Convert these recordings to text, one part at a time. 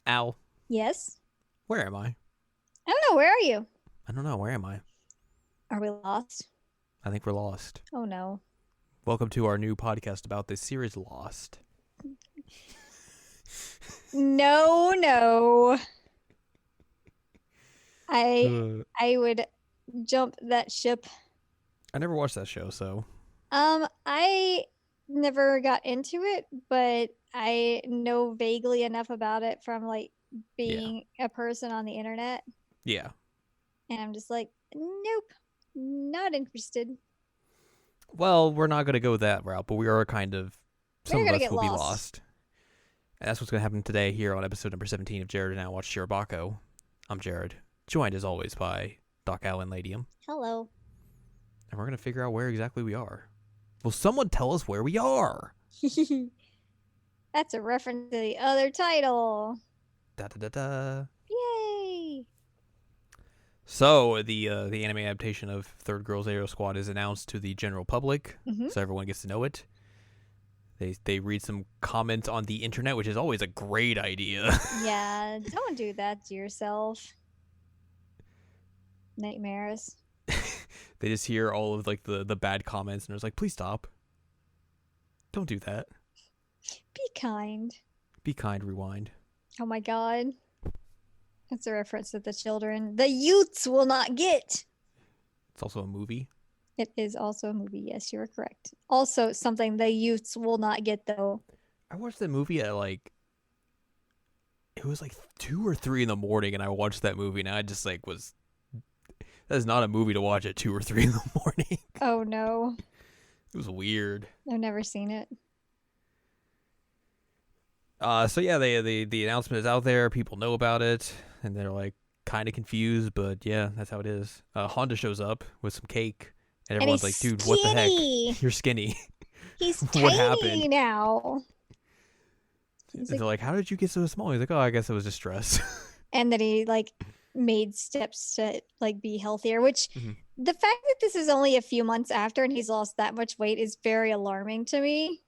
Al, Yes? where am I? I don't know. Where are you? I don't know. Where am I? Are we lost? I think we're lost. Oh, no. Welcome to our new podcast about the series Lost. No, no. I Uh, I would jump that ship. I never watched that show, so I never got into it, but I know vaguely enough about it from like yeah. being a person on the internet, Yeah. and I'm just like, nope, not interested. Well, we're not going to go that route, but we are kind of, some We're of gonna us get will be lost. lost. And that's what's going to happen today here on episode number 17 of Jared and I Watch Shirobako. I'm Jared, joined as always by Doc Allen Ladium, Hello. and we're going to figure out where exactly we are. Will someone tell us where we are? That's a reference to the other title. Da da da da. Yay! So the anime adaptation of Third Girls Aero Squad is announced to the general public, Mm-hmm. so everyone gets to know it. They read some comments on the internet, which is always a great idea. Yeah, don't do that to yourself. Nightmares. They just hear all of like the bad comments, and it's like, please stop. Don't do that. Be kind. Be kind. Rewind. Oh my god. That's a reference that the children, the youths will not get. It's also a movie. It is also a movie. Yes, you are correct. Also, something the youths will not get, though. I watched that movie at like, it was like 2 or 3 in the morning, and I watched that movie, and I just like was. That is not a movie to watch at 2 or 3 in the morning. Oh no. It was weird. I've never seen it. So yeah, the announcement is out there. People know about it, and they're like kind of confused. But yeah, that's how it is. Honda shows up with some cake, and And everyone's he's like, "Dude, what the heck? skinny. You're skinny. He's What tiny happened?" now. And He's they're like, like, "How did you get so small?" He's like, "Oh, I guess it was just stress." and then he like made steps to like be healthier, which Mhm. the fact that this is only a few months after and he's lost that much weight is very alarming to me.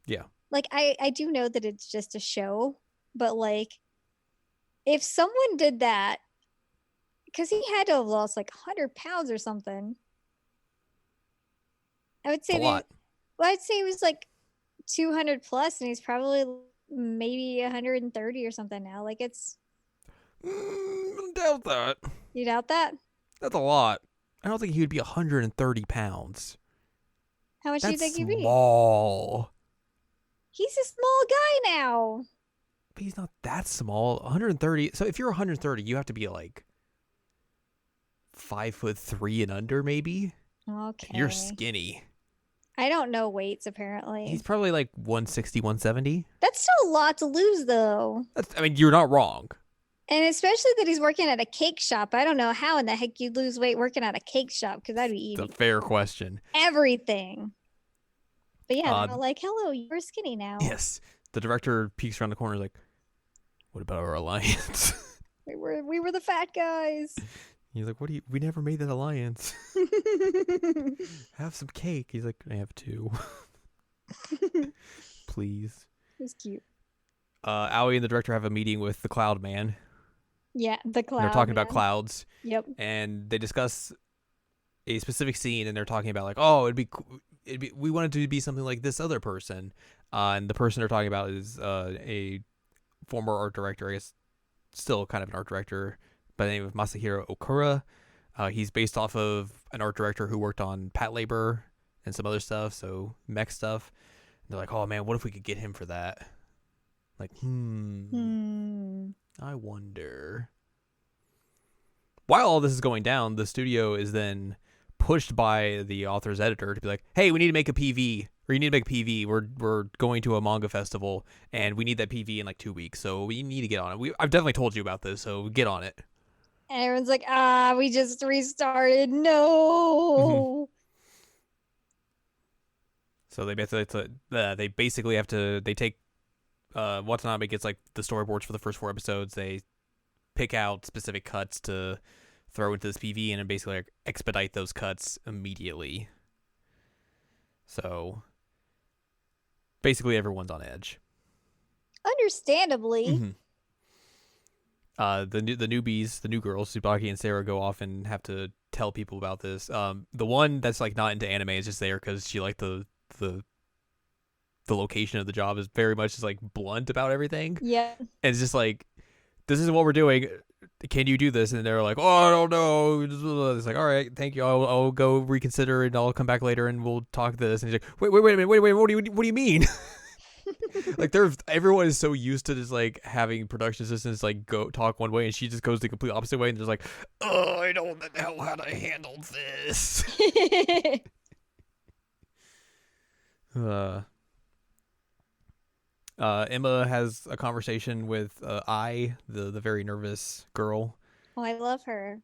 Yeah, Like I do know that it's just a show, but like if someone did that, because he had to have lost like 100 pounds or something, I would it's a say lot. I'd say he was like 200 plus, and he's probably maybe 130 or something now. Like it's, Doubt that. you doubt that? That's a lot. I don't think he would be 130 pounds. How much do you That's think he'd be? small. He's a small guy now. But he's not that small. 130. So if you're 130, you have to be like 5'3" and under, maybe. Okay. You're skinny. I don't know weights apparently. He's probably like 160, 170. That's still a lot to lose though. I mean, you're not wrong. And especially that he's working at a cake shop. I don't know how in the heck you'd lose weight working at a cake shop because I'd be It's a eating fair question. everything. But yeah, Uh, they're all like, hello, you're skinny now. Yes. The director peeks around the corner, like, "What about our alliance?" We were the fat guys. He's like, we never made that alliance. Have some cake. He's like, I have 2. Please. It's cute. Aoi and the director have a meeting with the Cloud Man. Yeah, the cloud. And they're talking about man. clouds, Yep. and they discuss a specific scene, and they're talking about like, oh, we wanted to be something like this other person, and the person they're talking about is a former art director, I guess, still kind of an art director by the name of Masahiro Okura. He's based off of an art director who worked on Pat Labor and some other stuff, so mech stuff. And they're like, oh man, what if we could get him for that? Like, I wonder. While all this is going down, the studio is then pushed by the author's editor to be like, hey, we need to make a PV, or you need to make a PV. We're going to a manga festival, and we need that PV in like 2 weeks, so we need to get on it. I've definitely told you about this, so get on it. And everyone's like, we just restarted. No. So they basically have to, they take, Watanabe gets like the storyboards for the first 4 episodes. They pick out specific cuts to throw into this PV and then basically like expedite those cuts immediately. So basically everyone's on edge. Understandably. Mm-hmm. The newbies, the new girls, Tsubaki and Sarah, go off and have to tell people about this. The one that's like not into anime is just there because she liked the the location of the job is very much just like blunt about everything. Yeah. And it's just like, this is what we're doing. Can you do this? And they're like, oh, I don't know. It's like, all right, thank you. I'll go reconsider and I'll come back later and we'll talk this. And he's like, wait a minute, wait. What do you mean? Like everyone is so used to just like having production assistants like go talk one way, and she just goes the complete opposite way, and just like, oh, I don't know how to handle this. uh, Emma has a conversation with the very nervous girl, Oh, I love her.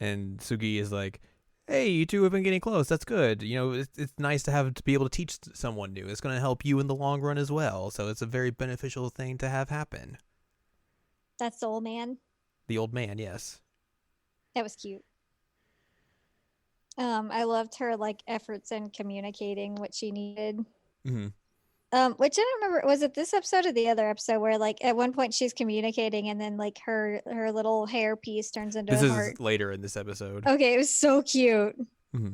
and Sugi is like, "Hey, you two have been getting close. That's good. You know, it's nice to be able to teach someone new. It's going to help you in the long run as well. So it's a very beneficial thing to have happen." That's the old man. The old man, yes. That was cute. I loved her like efforts in communicating what she needed. Mm-hmm. Which I don't remember, was it this episode or the other episode where like at one point she's communicating and then like her little hair piece turns into This a is heart. later in this episode. Okay, it was so cute. Mm-hmm.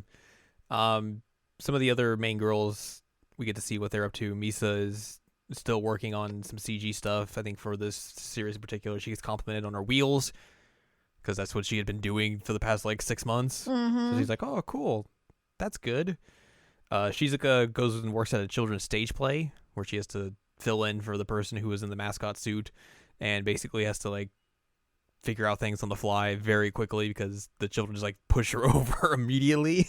Some of the other main girls, we get to see what they're up to. Misa is still working on some CG stuff. I think for this series in particular, she gets complimented on her wheels because that's what she had been doing for the past like 6 months. Mm-hmm. So she's like, "Oh, cool, that's good." Shizuka goes and works at a children's stage play where she has to fill in for the person who was in the mascot suit, and basically has to like figure out things on the fly very quickly because the children just like push her over immediately.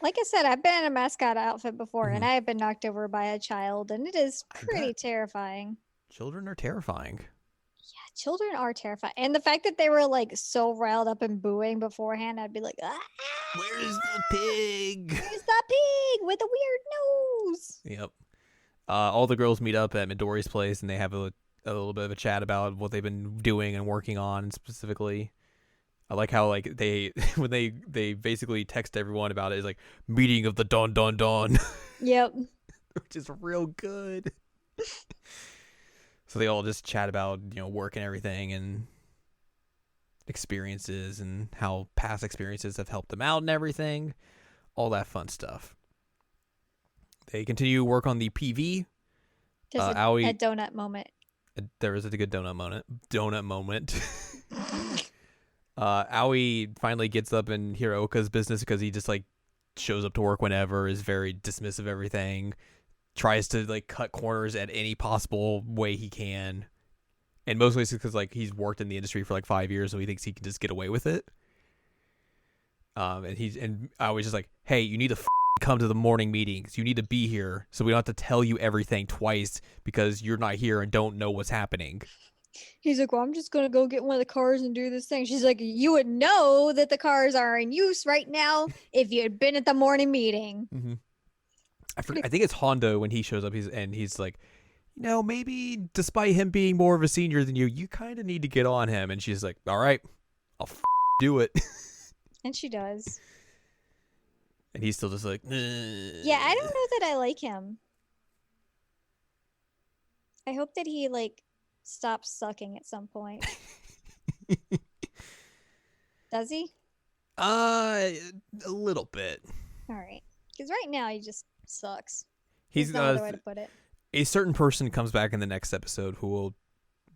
Like I said, I've been in a mascot outfit before and Mhm. I have been knocked over by a child, and it is I pretty bet terrifying. children are terrifying. Yeah, children are terrifying. And the fact that they were like so riled up and booing beforehand, I'd be like, ah, Where's the pig? where's the pig with the weird nose? Yep. All the girls meet up at Midori's place and they have a little bit of a chat about what they've been doing and working on specifically. I like how like they when they basically text everyone about it is like meeting of the Don, Yep. which is real good. So they all just chat about, work and everything and experiences and how past experiences have helped them out and everything. All that fun stuff. They continue to work on the PV. There's a Aoi, donut moment. there is a good donut moment. Aoi finally gets up in Hiroka's business because he just like shows up to work whenever, is very dismissive of everything, tries to like cut corners at any possible way he can, and mostly it's because like he's worked in the industry for like 5 years, so he thinks he can just get away with it. And Aoi's just like, hey, you need to come to the morning meetings. You need to be here, so we don't have to tell you everything twice because you're not here and don't know what's happening. He's like, well, I'm just gonna go get one of the cars and do this thing. She's like, you would know that the cars are in use right now if you had been at the morning meeting. Mm-hmm. I think it's Honda when he shows up. He's like, maybe despite him being more of a senior than you kind of need to get on him. And she's like, all right, I'll do it. And she does. And he's still just like, yeah, I don't know that I like him. I hope that he like stops sucking at some point. Does he? A little bit. All right, because right now he just sucks. He's no other way to put it. A certain person comes back in the next episode who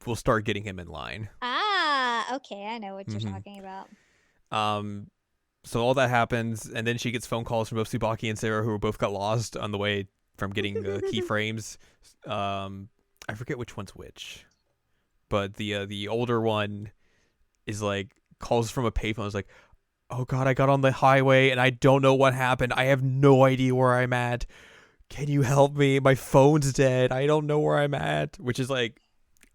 will start getting him in line. Ah, okay, I know what you're talking about. So all that happens, and then she gets phone calls from both Tsubaki and Sarah, who both got lost on the way from getting keyframes. I forget which one's which, but the older one is like calls from a payphone. Is like, oh god, I got on the highway and I don't know what happened. I have no idea where I'm at. Can you help me? My phone's dead. I don't know where I'm at. Which is like,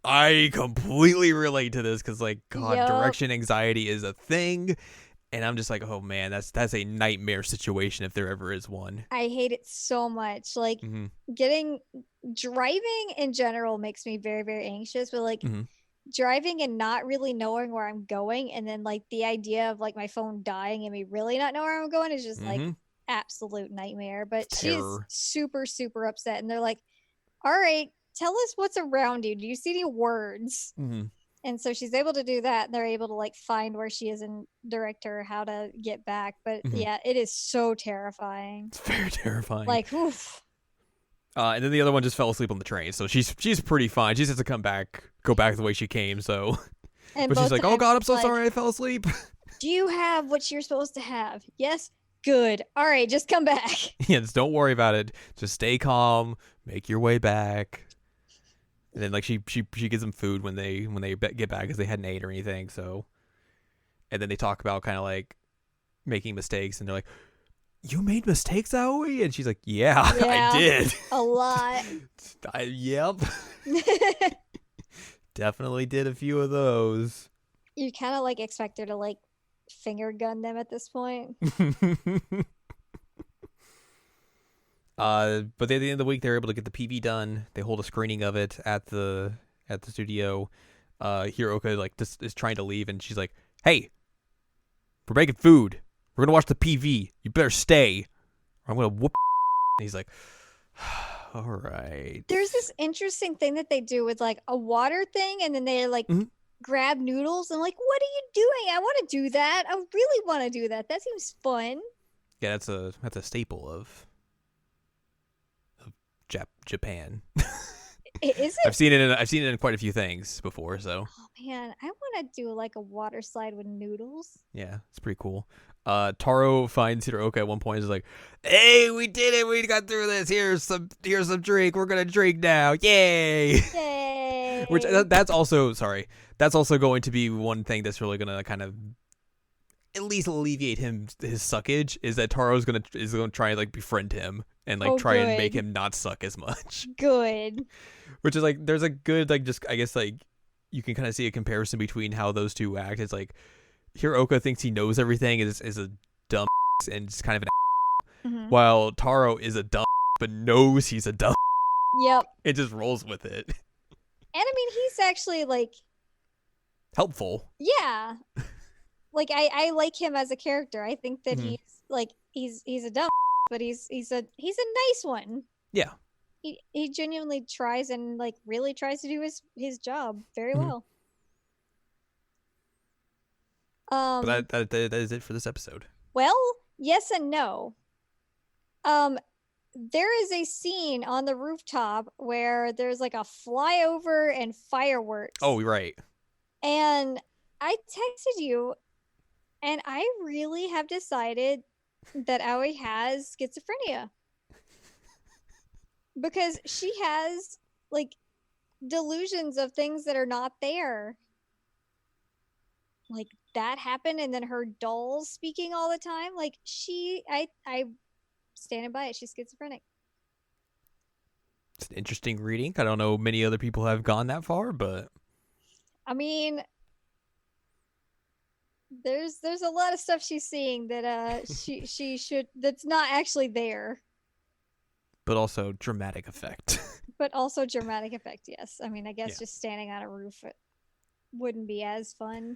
I completely relate to this because like, god, Yep. direction anxiety is a thing. And I'm just like, oh man, that's a nightmare situation if there ever is one. I hate it so much. Like driving in general makes me very, very anxious, but like driving and not really knowing where I'm going, and then like the idea of like my phone dying and me really not know where I'm going is just like absolute nightmare. But she's super, super upset, and they're like, all right, tell us what's around you. Do you see any words? And And so she's able to do that. They're able to like find where she is and direct her how to get back. But yeah, it is so terrifying. It's very terrifying. Like, oof. And then the other one just fell asleep on the train, so she's pretty fine. She just has to go back the way she came. So, but she's like, "Oh God, I'm so sorry, I fell asleep." Do you have what you're supposed to have? Yes. Good. All right, just come back. Yeah, just don't worry about it. Just stay calm. Make your way back. And then like she gives them food when they get back because they hadn't ate or anything. So, and then they talk about kind of like making mistakes, and they're like, "You made mistakes, Aoi?" And she's like, "Yeah, I did a lot." Yep, definitely did a few of those. You kind of like expect her to like finger gun them at this point. But at the end of the week, they're able to get the PV done. They hold a screening of it at the studio. Hiroka like just is trying to leave, and she's like, "Hey, we're making food. We're gonna watch the PV. You better stay, or I'm gonna whoop." And he's like, "All right." There's this interesting thing that they do with like a water thing, and then they like grab noodles and like, "What are you doing? I want to do that. I really want to do that. That seems fun." Yeah, that's a staple of Japan. Is it? I've seen it in quite a few things before. So. Oh man, I want to do like a water slide with noodles. Yeah, it's pretty cool. Taro finds Hiroka at one point and is like, "Hey, we did it! We got through this. Here's some drink. We're gonna drink now. Yay!" Yay! Which that's also going to be one thing that's really gonna kind of at least alleviate his suckage, is that Taro's gonna try and like befriend him and like try and make him not suck as much. Good. Which is like, there's a good like, just I guess like you can kind of see a comparison between how those two act. It's like Hiroka thinks he knows everything, is a dumb and just kind of an while Taro is a dumb but knows he's a dumb. Yep. It just rolls with it. And I mean, he's actually like helpful. Yeah. Like I like him as a character. I think that he's like he's a dumb, but he's a nice one. Yeah. He genuinely tries and like really tries to do his job very well. But that is it for this episode. Well, yes and no. There is a scene on the rooftop where there's like a flyover and fireworks. Oh, right. And I texted you, and I really have decided that Aoi has schizophrenia. Because she has like delusions of things that are not there. Like that happened, and then her dolls speaking all the time. Like I standing by it. She's schizophrenic. It's an interesting reading. I don't know many other people have gone that far, but I mean, there's a lot of stuff she's seeing that she should, that's not actually there. But also dramatic effect. Yes. I mean, I guess just standing on a roof wouldn't be as fun.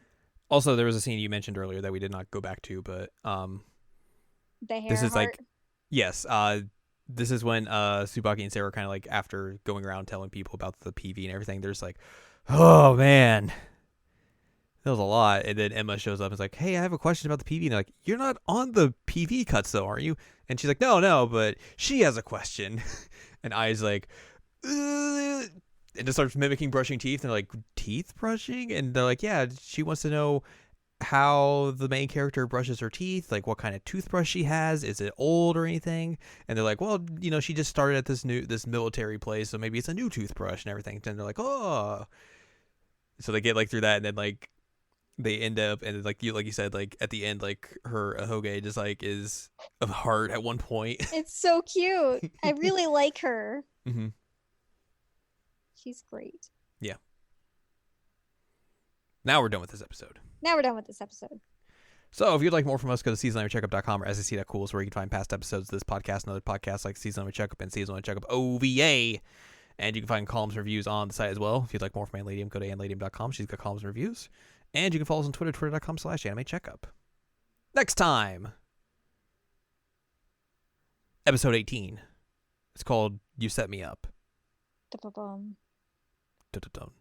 Also, there was a scene you mentioned earlier that we did not go back to, but the hair this is heart. like, yes, this is when Tsubaki and Sarah kind of like, after going around telling people about the PV and everything, there's like, oh man, that was a lot. And then Emma shows up and is like, hey, I have a question about the PV. And they're like, you're not on the PV cuts though, aren't you? And she's like, no, but she has a question. And Ai's like, and just starts mimicking brushing teeth. And they're like, teeth brushing? And they're like, yeah, she wants to know how the main character brushes her teeth, like what kind of toothbrush she has. Is it old or anything? And they're like, well, she just started at this military place, so maybe it's a new toothbrush and everything. And they're like, oh. So they get like through that, and then like they end up, and like you said, like at the end, like her Ahoge just like is a heart at one point. It's so cute. I really like her. Mm-hmm. She's great. Yeah. Now we're done with this episode. So if you'd like more from us, go to seasonalcheckup.com or sec.cool, where you can find past episodes of this podcast and other podcasts like Season 1 Checkup and Season 1 Checkup OVA. And you can find columns and reviews on the site as well. If you'd like more from Anladium, go to anladium.com. She's got columns and reviews. And you can follow us on Twitter, twitter.com/animecheckup. Next time, episode 18. It's called You Set Me Up. Dun-dun-dun. Dun-dun-dun.